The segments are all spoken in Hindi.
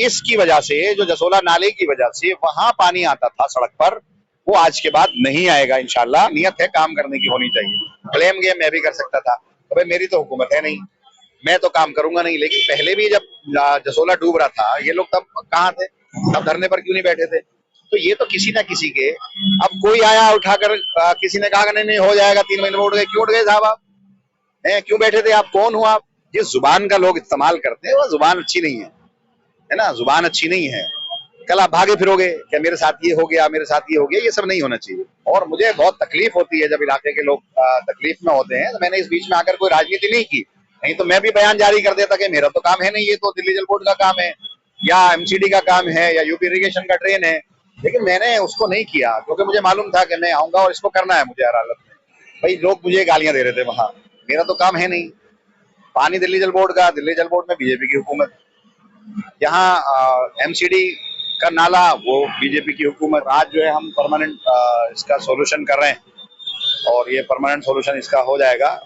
इसकी वजह से, जो जसोला नाले की वजह से वहां पानी आता था सड़क पर, वो आज के बाद नहीं आएगा इंशाल्लाह। नियत है काम करने की होनी चाहिए। ब्लेम गेम मैं भी कर सकता था, तो भाई मेरी तो हुकूमत है नहीं, मैं तो काम करूंगा नहीं। लेकिन पहले भी जब जसोला डूब रहा था, ये लोग तब कहाँ थे? तब धरने पर क्यों नहीं बैठे थे? तो ये तो किसी ना किसी के, अब कोई आया उठाकर किसी ने कहा नहीं नहीं हो जाएगा, 3 महीने में उठ गए। क्यों उठ गए साहब? आप क्यों बैठे थे? आप कौन हो? आप जिस जुबान का लोग इस्तेमाल करते हैं वो जुबान अच्छी नहीं है ना? जुबान अच्छी नहीं है। कल आप भागे फिरोगे क्या मेरे साथ ये हो गया, मेरे साथ ये हो गया, ये सब नहीं होना चाहिए। और मुझे बहुत तकलीफ होती है जब इलाके के लोग तकलीफ में होते हैं। तो मैंने इस बीच में आकर कोई राजनीति नहीं की, नहीं तो मैं भी बयान जारी कर देता कि मेरा तो काम है नहीं, ये तो दिल्ली जल बोर्ड का काम है या एमसीडी का काम है या यूपी इरिगेशन का ड्रेन है। लेकिन मैंने उसको नहीं किया क्योंकि मुझे मालूम था कि मैं आऊंगा और इसको करना है मुझे हर हालत में। भाई लोग मुझे गालियां दे रहे थे वहां, मेरा तो काम है नहीं। पानी दिल्ली जल बोर्ड का, दिल्ली जल बोर्ड में बीजेपी की हुकूमत। यहाँ एमसीडी का नाला, वो बीजेपी की हुकूमत। आज जो है हम परमानेंट इसका सोल्यूशन कर रहे हैं और ये परमानेंट सोल्यूशन इसका हो जाएगा।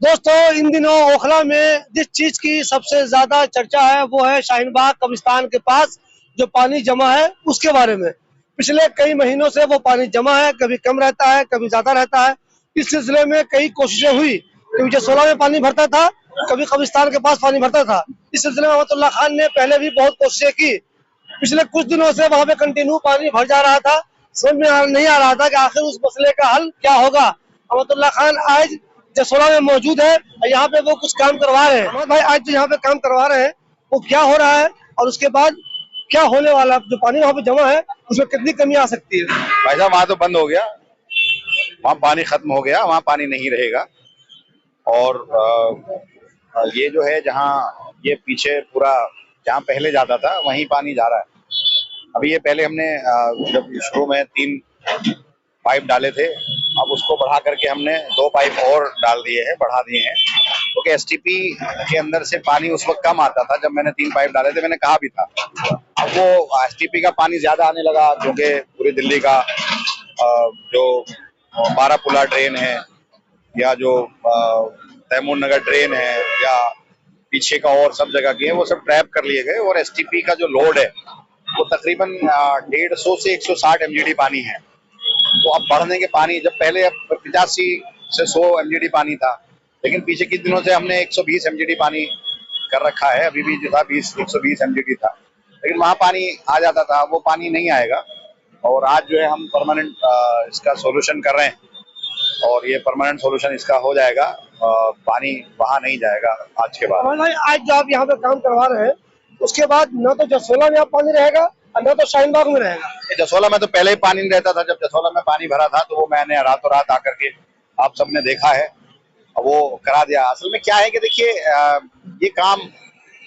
दोस्तों, इन दिनों ओखला में जिस चीज की सबसे ज्यादा चर्चा है वो है शाहीन बाग कब्रिस्तान के पास जो पानी जमा है उसके बारे में। पिछले कई महीनों से वो पानी जमा है, कभी कम रहता है, कभी ज्यादा रहता है। इस सिलसिले में कई कोशिशें हुई, कभी जसोला में पानी भरता था, कभी कब्रिस्तान के पास पानी भरता था। इस सिलसिले में अहमदुल्ला खान ने पहले भी बहुत कोशिशें की। पिछले कुछ दिनों से वहां पे कंटिन्यू पानी भर जा रहा था। समझ में नहीं आ रहा था कि आखिर उस मसले का हल क्या होगा। अहमदुल्ला खान आज जसोला में मौजूद है और यहाँ पे वो कुछ काम करवा रहे हैं। अहमद भाई, आज जो यहाँ पे काम करवा रहे हैं वो क्या हो रहा है और उसके बाद क्या होने वाला? जो पानी वहाँ पे जमा है उसमें कितनी कमी आ सकती है? भाई साहब, वहां तो बंद हो गया, वहां पानी खत्म हो गया, वहां पानी नहीं रहेगा। और ये जो है जहाँ ये पीछे पूरा जहाँ पहले जाता था वहीं पानी जा रहा है। अभी ये पहले हमने जब शुरू में 3 पाइप डाले थे, अब उसको बढ़ा करके हमने 2 पाइप और डाल दिए हैं, बढ़ा दिए हैं। क्योंकि एसटीपी के अंदर से पानी उस वक्त कम आता था जब मैंने 3 पाइप डाले थे, मैंने कहा भी था। अब वो एसटीपी का पानी ज्यादा आने लगा क्योंकि पूरी दिल्ली का जो बारापुला ड्रेन है या जो तैमूर नगर ड्रेन है या पीछे का और सब जगह की है, वो सब ट्रैप कर लिए गए। और एसटीपी का जो लोड है वो तकरीबन 150 से 160 एमजीडी पानी है। तो अब बढ़ने के पानी, जब पहले 85 से 100 एमजीडी पानी था, लेकिन पीछे कुछ दिनों से हमने 120 एमजीडी पानी कर रखा है। अभी भी जो था 120 एमजीडी था, लेकिन वहां पानी आ जाता था, वो पानी नहीं आएगा। और आज जो है हम परमानेंट इसका सोल्यूशन कर रहे हैं और ये परमानेंट सोल्यूशन इसका हो जाएगा। पानी वहां नहीं जाएगा आज के बाद। भाई, आज जो आप यहाँ पे काम करवा रहे हैं उसके बाद न तो जसोला में आप पानी रहेगा और न तो शाहीन बाग में रहेगा। जसोला में तो पहले ही पानी नहीं रहता था। जब जसोला में पानी भरा था तो वो मैंने रातों रात आकर के, आप सबने देखा है, वो करा दिया। असल में क्या है कि देखिए, ये काम,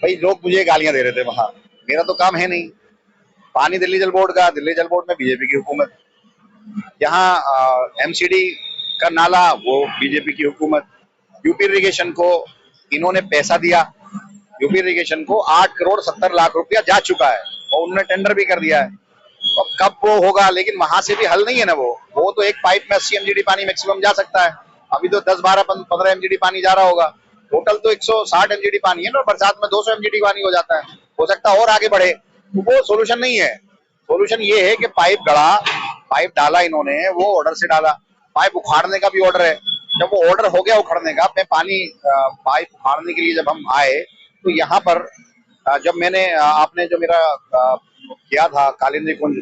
भाई लोग मुझे गालियां दे रहे थे वहां, मेरा तो काम है नहीं। पानी दिल्ली जल बोर्ड का, दिल्ली जल बोर्ड में बीजेपी की हुकूमत। यहाँ एमसीडी का नाला, वो बीजेपी की हुकूमत। यूपी इरिगेशन को इन्होंने पैसा दिया, यूपी इरिगेशन को 8 करोड़ 70 लाख रुपया जा चुका है और उन्होंने टेंडर भी कर दिया है। अब कब वो होगा, लेकिन वहां से भी हल नहीं है ना। वो तो एक पाइप में 80 एमजीडी पानी मैक्सिमम जा सकता है। अभी तो 10, 12, 15 एमजीडी पानी जा रहा होगा। टोटल तो 160 एमजीडी पानी है ना, बरसात में 200 एमजीडी पानी हो जाता है। हो सकता है और आगे बढ़े, तो वो सोल्यूशन नहीं है। सोल्यूशन ये है कि पाइप गढ़ा, पाइप डाला इन्होंने, वो ऑर्डर से डाला। पाइप उखाड़ने का भी ऑर्डर है। जब वो ऑर्डर हो गया उखाड़ने का, मैं पानी पाइप उखाड़ने के लिए जब हम आए तो यहाँ पर जब मैंने आपने जो मेरा किया था कालिंदी कुंज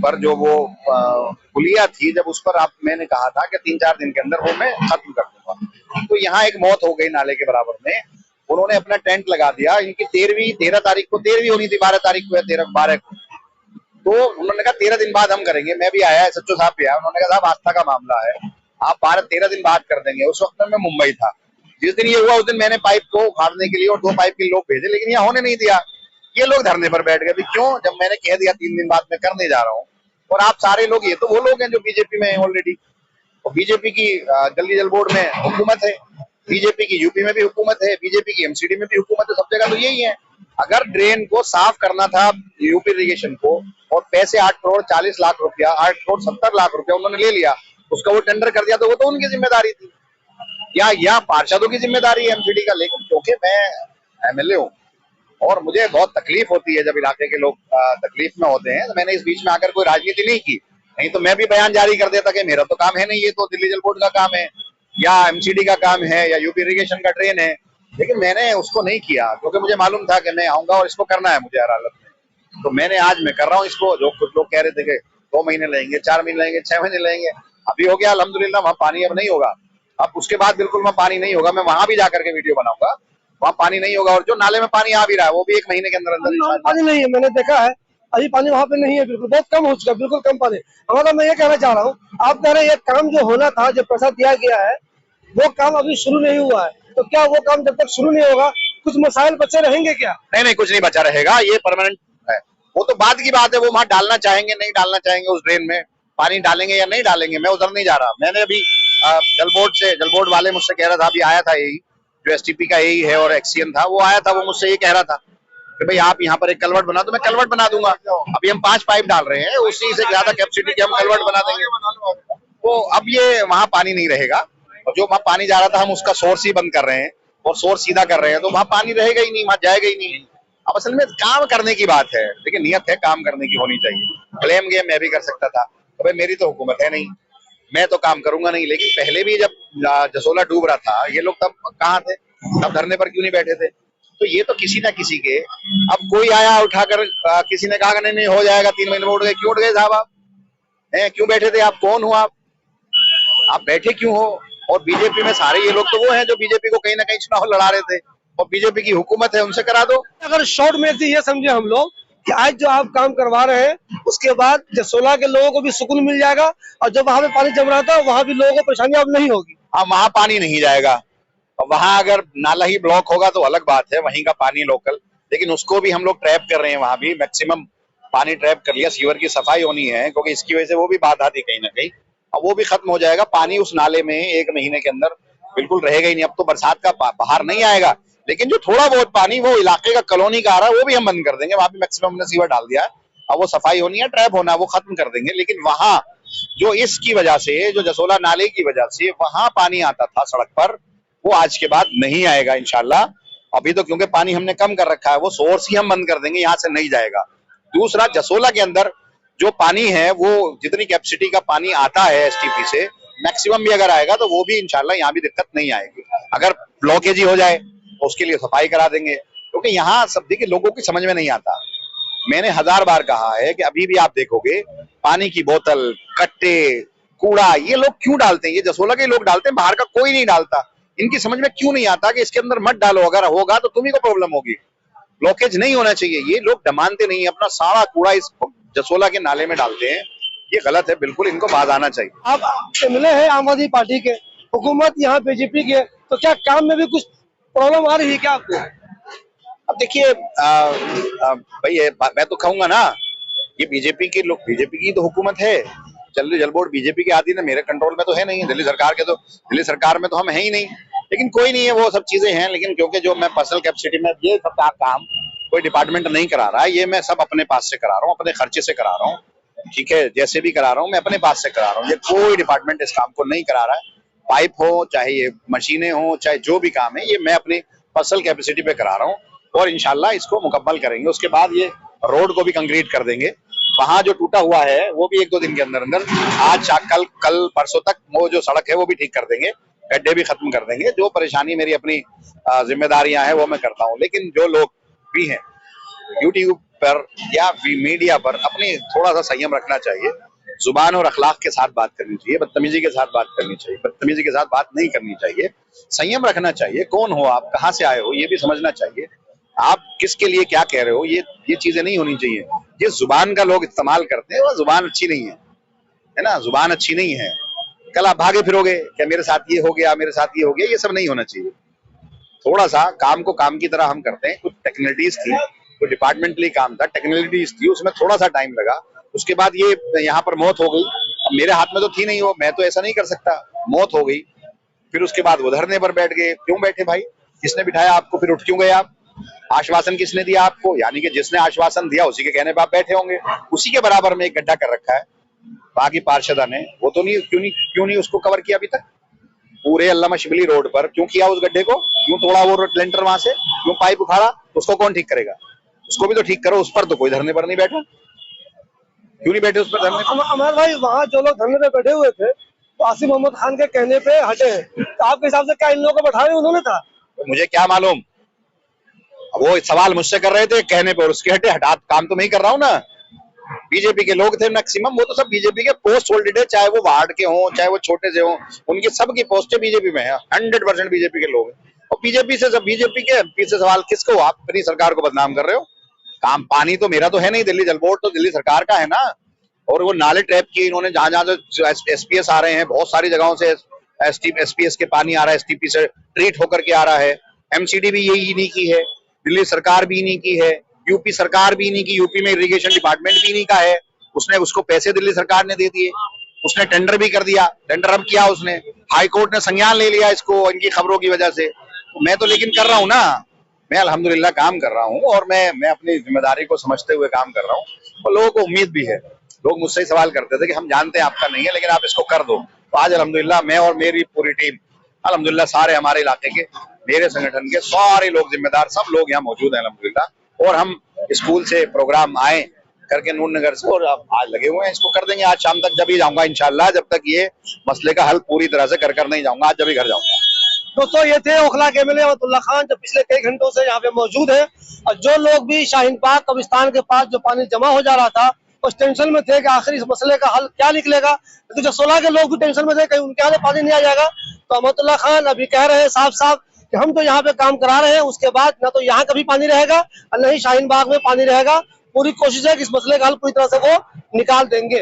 पर, जो वो पुलिया थी, जब उस पर मैंने कहा था कि 3-4 दिन के अंदर वो मैं खत्म कर दूंगा, तो यहाँ एक मौत हो गई नाले के बराबर में। उन्होंने अपना टेंट लगा दिया। इनकी 13 तारीख को 13वीं होनी थी, 12 तारीख को या 12 को। तो उन्होंने कहा 13 दिन बाद हम करेंगे। मैं भी आया, सच्चो साहब भी आया। उन्होंने कहा साहब आस्था का मामला है, आप 12-13 दिन बाद कर देंगे। उस वक्त मैं मुंबई था। जिस दिन ये हुआ उस दिन मैंने पाइप को उखाड़ने के लिए और 2 पाइप के लोग भेजे, लेकिन यहाँ होने नहीं दिया। ये लोग धरने पर बैठ गए। क्यों? जब मैंने कह दिया 3 दिन बाद मैं करने जा रहा हूँ। और आप सारे लोग, ये तो वो लोग हैं जो बीजेपी में है ऑलरेडी, और बीजेपी की दिल्ली जल बोर्ड में हुकूमत है। बीजेपी की यूपी में भी हुकूमत है, बीजेपी की एमसीडी में भी हुकूमत है, सब जगह तो यही है। अगर ड्रेन को साफ करना था यूपी इरिगेशन को, और पैसे 8 करोड़ 40 लाख रुपया, 8 करोड़ 70 लाख रुपया उन्होंने ले लिया, उसका वो टेंडर कर दिया, तो वो तो उनकी जिम्मेदारी थी, या पार्षदों की जिम्मेदारी है एमसीडी का। लेकिन क्योंकि मैं एमएलए हूँ और मुझे बहुत तकलीफ होती है जब इलाके के लोग तकलीफ में होते हैं, तो मैंने इस बीच में आकर कोई राजनीति नहीं की। नहीं तो मैं भी बयान जारी कर देता कि मेरा तो काम है नहीं, ये तो दिल्ली जल बोर्ड का काम है, या एमसीडी का काम है, या यूपी इरिगेशन का ड्रेन है। लेकिन मैंने उसको नहीं किया क्योंकि मुझे मालूम था कि मैं आऊंगा और इसको करना है मुझे हर हालत में। तो मैंने आज मैं कर रहा हूँ इसको। जो कुछ लोग कह रहे थे कि 2 महीने लगेंगे, 4 महीने लगेंगे, 6 महीने लगेंगे, अभी हो गया अल्हम्दुलिल्लाह। वहां पानी अब नहीं होगा, अब उसके बाद बिल्कुल वहां पानी नहीं होगा। मैं वहां भी जाकर के वीडियो बनाऊंगा, वहां पानी नहीं होगा। और जो नाले में पानी आ भी रहा है वो भी 1 महीने के अंदर अंदर पानी नहीं है, मैंने देखा है अभी पानी वहाँ पे नहीं है, बिल्कुल बहुत कम हो चुका है, बिल्कुल कम पानी। मतलब मैं ये कहना चाह रहा हूँ, आप कह रहे हैं ये काम जो होना था, जो पैसा दिया गया है, वो काम अभी शुरू नहीं हुआ है, तो क्या वो काम जब तक शुरू नहीं होगा कुछ मसाइल बचे रहेंगे क्या? नहीं नहीं, कुछ नहीं बचा रहेगा, ये परमानेंट है। वो तो बाद की बात है, वो वहां डालना चाहेंगे नहीं डालना चाहेंगे, उस ड्रेन में पानी डालेंगे या नहीं डालेंगे, मैं उधर नहीं जा रहा। मैंने अभी जल बोर्ड वाले मुझसे कह रहा था, अभी आया था यही जो एसटीपी का यही है और एक्सीएन था, वो आया था, वो मुझसे ये कह रहा था कि भाई आप यहाँ पर एक कलवर्ट बना दो। मैं कलवर्ट बना दूंगा। अभी हम 5 पाइप डाल रहे हैं, उसी से ज्यादा कैपेसिटी के हम कलवर्ट बना देंगे। तो अब ये वहां पानी नहीं रहेगा, और जो वहां पानी जा रहा था हम उसका सोर्स ही बंद कर रहे हैं और सोर्स सीधा कर रहे हैं, तो वहां पानी रहेगा ही नहीं, वहां जाएगा ही नहीं। अब असल में काम करने की बात है, लेकिन नियत है काम करने की होनी चाहिए। क्लेम गेम मैं भी कर सकता था, तो भाई मेरी तो हुकूमत है नहीं, मैं तो काम करूंगा नहीं। लेकिन पहले भी जब जसोला डूब रहा था, ये लोग तब कहाँ थे, तब धरने पर क्यों नहीं बैठे थे? तो ये तो किसी ना किसी के, अब कोई आया उठाकर किसी ने कहा नहीं नहीं हो जाएगा 3 महीने में, उठ गए। क्यों उठ गए साहब? आप क्यों बैठे थे? आप कौन हो? आप बैठे क्यों हो? और बीजेपी में सारे ये लोग तो वो हैं जो बीजेपी को कहीं ना कहीं चुनाव लड़ा रहे थे, और बीजेपी की हुकूमत है, उनसे करा दो। अगर शॉर्ट में ये समझे हम लोग कि आज जो आप काम करवा रहे हैं उसके बाद जसोला के लोगों को भी सुकून मिल जाएगा, और जब वहां पे पानी जम रहा था वहां भी लोगों को परेशानी अब नहीं होगी। हाँ, वहां पानी नहीं जाएगा। वहां अगर नाला ही ब्लॉक होगा तो अलग बात है, वहीं का पानी लोकल, लेकिन उसको भी हम लोग ट्रैप कर रहे हैं। वहां भी मैक्सिमम पानी ट्रैप कर लिया। सीवर की सफाई होनी है क्योंकि इसकी वजह से वो भी बाधा थी कहीं ना कहीं, अब वो भी खत्म हो जाएगा। पानी उस नाले में 1 महीने के अंदर बिल्कुल रहेगा ही नहीं। अब तो बरसात का बाहर नहीं आएगा, लेकिन जो थोड़ा बहुत पानी वो इलाके का कॉलोनी का आ रहा है वो भी हम बंद कर देंगे। वहां भी मैक्सिमम हमने सीवर डाल दिया है, अब वो सफाई होनी है, ट्रैप होना है, वो खत्म कर देंगे। लेकिन वहां जो इसकी वजह से, जो जसोला नाले की वजह से वहां पानी आता था सड़क पर, वो आज के बाद नहीं आएगा इंशाल्लाह। अभी तो क्योंकि पानी हमने कम कर रखा है, वो सोर्स ही हम बंद कर देंगे, यहाँ से नहीं जाएगा। दूसरा, जसोला के अंदर जो पानी है, वो जितनी कैपेसिटी का पानी आता है एसटीपी से, मैक्सिमम भी अगर आएगा तो वो भी इंशाल्लाह यहाँ भी दिक्कत नहीं आएगी। अगर ब्लॉकेज ही हो जाए तो उसके लिए सफाई करा देंगे, क्योंकि यहाँ सब देखिए लोगों की समझ में नहीं आता। मैंने 1000 बार कहा है कि अभी भी आप देखोगे पानी की बोतल, कट्टे, कूड़ा ये लोग क्यों डालते हैं? ये जसोला के लोग डालते हैं, बाहर का कोई नहीं डालता। इनकी समझ में क्यों नहीं आता कि इसके अंदर मत डालो, अगर होगा तो तुम्ही को प्रॉब्लम होगी। ब्लॉकेज नहीं होना चाहिए। ये लोग मानते नहीं, अपना सारा कूड़ा इस जसोला के नाले में डालते हैं, ये गलत है, बिल्कुल इनको बाज आना चाहिए। आप मिले हैं आम आदमी पार्टी के, हुकूमत यहाँ बीजेपी के, तो क्या काम में भी कुछ प्रॉब्लम आ रही है क्या आपको? अब देखिए भाई मैं तो कहूंगा ना, ये बीजेपी के लोग, बीजेपी की तो हुकूमत है, दिल्ली जल बोर्ड बीजेपी के आती है, मेरे कंट्रोल में तो है नहीं। दिल्ली सरकार में तो हम है ही नहीं। लेकिन कोई नहीं है, वो सब चीजें हैं। लेकिन क्योंकि जो मैं पर्सनल कैपेसिटी में ये सब काम कोई डिपार्टमेंट नहीं करा रहा है, ये मैं सब अपने पास से करा रहा हूँ, अपने खर्चे से करा रहा हूँ। ठीक है, जैसे भी करा रहा हूँ मैं अपने पास से करा रहा हूँ, ये कोई डिपार्टमेंट इस काम को नहीं करा रहा है। पाइप हो, चाहे ये मशीनें हो, चाहे जो भी काम है, ये मैं अपनी पर्सनल कैपेसिटी पे करा रहा हूँ, और इंशाल्लाह इसको मुकम्मल करेंगे। उसके बाद ये रोड को भी कंक्रीट कर देंगे। वहां जो टूटा हुआ है वो भी 1-2 दिन के अंदर अंदर, आज कल परसों तक वो जो सड़क है वो भी ठीक कर देंगे, गड्ढे भी खत्म कर देंगे। जो परेशानी मेरी अपनी जिम्मेदारियां हैं वो मैं करता हूँ। लेकिन जो लोग भी हैं यूट्यूब पर या मीडिया पर, अपनी थोड़ा सा संयम रखना चाहिए। जुबान और अखलाक के साथ बात करनी चाहिए, बदतमीजी के साथ बात करनी चाहिए, बदतमीजी के साथ बात नहीं करनी चाहिए। संयम रखना चाहिए। कौन हो आप, कहाँ से आए हो, ये भी समझना चाहिए। आप किसके लिए क्या कह रहे हो, ये चीजें नहीं होनी चाहिए। ये जुबान का लोग इस्तेमाल करते हैं, वो जुबान अच्छी नहीं है ना, जुबान अच्छी नहीं है। कल आप भागे फिरोगे क्या मेरे साथ ये हो गया, मेरे साथ ये हो गया, ये सब नहीं होना चाहिए। थोड़ा सा काम को काम की तरह हम करते हैं। कुछ टेक्निकलिटीज थी, कुछ डिपार्टमेंटली काम था, टेक्निकलिटीज थी, उसमें थोड़ा सा टाइम लगा। उसके बाद ये यहाँ पर मौत हो गई। अब मेरे हाथ में तो थी नहीं वो, मैं तो ऐसा नहीं कर सकता। मौत हो गई, फिर उसके बाद वो धरने पर बैठ गए। क्यों बैठे भाई? किसने बिठाया आपको? फिर उठ क्यों गए आप? आश्वासन किसने दिया आपको? यानी कि जिसने आश्वासन दिया उसी के कहने पर आप बैठे होंगे। उसी के बराबर में एक गड्ढा कर रखा है बाकी पार्षदा ने, वो तो नहीं, क्यों नहीं उसको कवर किया अभी तक? पूरे अल्लामा शिबली रोड पर क्यों किया उस गड्ढे को? क्यों तोड़ा वो लेंटर वहां से? क्यों पाइप उखाड़ा? उसको कौन ठीक करेगा? उसको भी तो ठीक करो। उस पर तो कोई धरने पर नहीं बैठा। क्यों नहीं बैठे उस पर धरने पर? अमर भाई, वहाँ जो लोग धरने पे बैठे हुए थे वो आसिफ मोहम्मद खान के कहने पे हटे हैं, तो आपके हिसाब से क्या इन लोगों को बैठाया उन्होंने था? तो मुझे क्या मालूम, वो सवाल मुझसे कर रहे थे कहने पर उसके हटे। हटा काम तो मैं ही कर रहा हूँ ना। बीजेपी के लोग थे मैक्सिमम, वो तो सब बीजेपी के पोस्ट होल्डेड है, चाहे वो वार्ड के हों चाहे वो छोटे से हों, उनकी सबकी पोस्टें बीजेपी में है। 100% बीजेपी के लोग हैं। और बीजेपी के एमपी से सवाल किसको? आप अपनी सरकार को बदनाम कर रहे हो। काम पानी तो मेरा तो है नहीं, दिल्ली जल बोर्ड तो दिल्ली सरकार का है ना। और वो नाले ट्रैप किए इन्होंने, जहां जहां से एसपीएस आ रहे हैं, बहुत सारी जगहों से एसपीएस के पानी आ रहा है, एसटीपी से ट्रीट होकर के आ रहा है। एमसीडी भी यही नहीं की है, दिल्ली सरकार भी नहीं की है, यूपी सरकार भी नहीं की। यूपी में इरिगेशन डिपार्टमेंट भी नहीं का है। उसने उसको पैसे दिल्ली सरकार ने दे दिए। उसने टेंडर भी कर दिया। टेंडर अब किया उसने, हाई कोर्ट ने संज्ञान ले लिया इसको इनकी खबरों की वजह से। तो मैं तो लेकिन कर रहा हूँ ना, मैं अल्हम्दुलिल्लाह काम कर रहा हूँ और मैं अपनी जिम्मेदारी को समझते हुए काम कर रहा हूँ। और लोगों को उम्मीद भी है। लोग मुझसे ही सवाल करते थे कि हम जानते हैं आपका नहीं है लेकिन आप इसको कर दो। तो आज अल्हम्दुलिल्लाह मैं और मेरी पूरी टीम, अल्हम्दुलिल्लाह सारे हमारे इलाके के, मेरे संगठन के सारे लोग जिम्मेदार, सब लोग यहाँ मौजूद हैं अल्हम्दुलिल्लाह। और हम स्कूल से प्रोग्राम आए करके नूर नगर से, और अब आज लगे हुए हैं, इसको कर देंगे। आज शाम तक जब ही जाऊंगा इंशाल्लाह, जब तक ये मसले का हल पूरी तरह से कर नहीं जाऊंगा, आज जब ही घर जाऊंगा। दोस्तों, ये थे ओखला के एमएलए अमतुल्ला खान, जो पिछले कई घंटों से यहाँ पे मौजूद है। और जो लोग भी शाहीन बाग कब्रिस्तान के पास जो पानी जमा हो जा रहा था, उस टेंशन में थे कि आखिर इस मसले का हल क्या निकलेगा। तो जो 16 के लोग भी टेंशन में थे कहीं उनके यहाँ पानी नहीं आ जाएगा। तो अमतुल्ला खान अभी कह रहे हैं साफ साफ कि हम तो यहाँ पे काम करा रहे हैं, उसके बाद न तो यहाँ कभी पानी रहेगा और न ही शाहीन बाग में पानी रहेगा। पूरी कोशिश है कि इस मसले का हल पूरी तरह से वो निकाल देंगे।